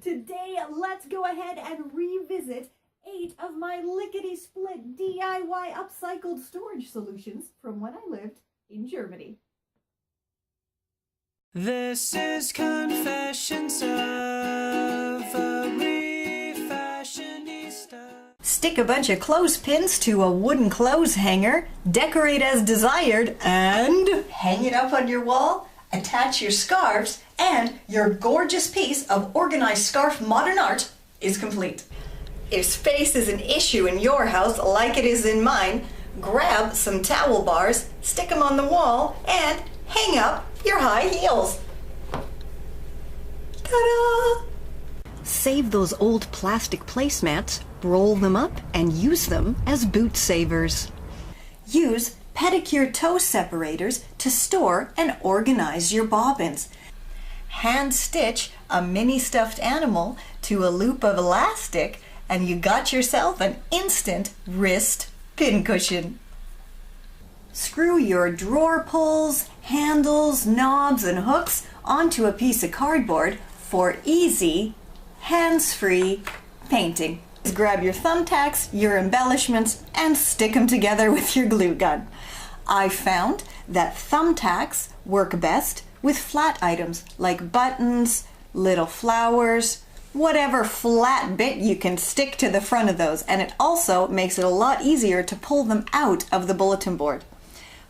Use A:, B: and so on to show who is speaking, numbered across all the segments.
A: Today, let's go ahead and revisit 8 of my lickety-split DIY upcycled storage solutions from when I lived in Germany.
B: This is Confessions of a Refashionista.
A: Stick a bunch of clothespins to a wooden clothes hanger, decorate as desired, and hang it up on your wall, attach your scarves, and your gorgeous piece of organized scarf modern art is complete. If space is an issue in your house like it is in mine, grab some towel bars, stick them on the wall, and hang up your high heels. Ta-da! Save those old plastic placemats, roll them up, and use them as boot savers. Use pedicure toe separators to store and organize your bobbins. Hand stitch a mini stuffed animal to a loop of elastic, and you got yourself an instant wrist pincushion. Screw your drawer pulls, handles, knobs, and hooks onto a piece of cardboard for easy, hands-free painting. Grab your thumbtacks, your embellishments, and stick them together with your glue gun. I found that thumbtacks work best with flat items like buttons, little flowers, whatever flat bit you can stick to the front of those, and it also makes it a lot easier to pull them out of the bulletin board.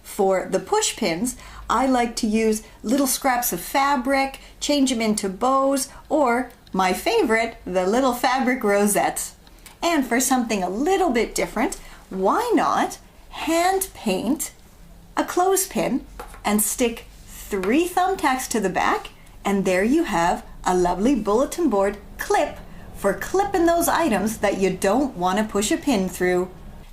A: For the push pins, I like to use little scraps of fabric, change them into bows, or my favorite, the little fabric rosettes. And for something a little bit different, why not hand paint a clothespin and stick 3 thumbtacks to the back, and there you have a lovely bulletin board clip for clipping those items that you don't want to push a pin through.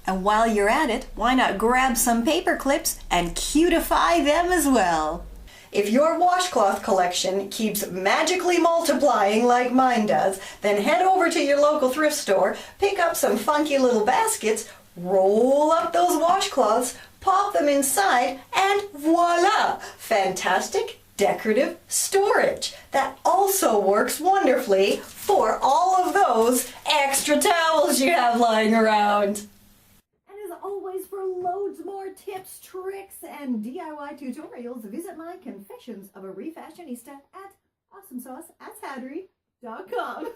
A: And while you're at it, why not grab some paper clips and cutify them as well? If your washcloth collection keeps magically multiplying like mine does, then head over to your local thrift store, pick up some funky little baskets, roll up those washcloths, pop them inside, and voila! Fantastic decorative storage that also works wonderfully for all of those extra towels you have lying around. And as always, for loads more tips, tricks, and DIY tutorials, visit my Confessions of a Refashionista at awesomesauce@sadry.com.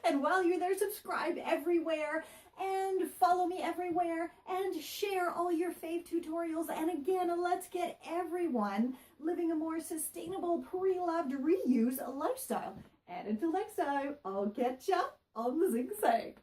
A: And while you're there, subscribe everywhere and follow me everywhere and share all your fave tutorials. And again, let's get everyone living a more sustainable, pre-loved reuse lifestyle. And until next time, I'll catch ya on the zigzag.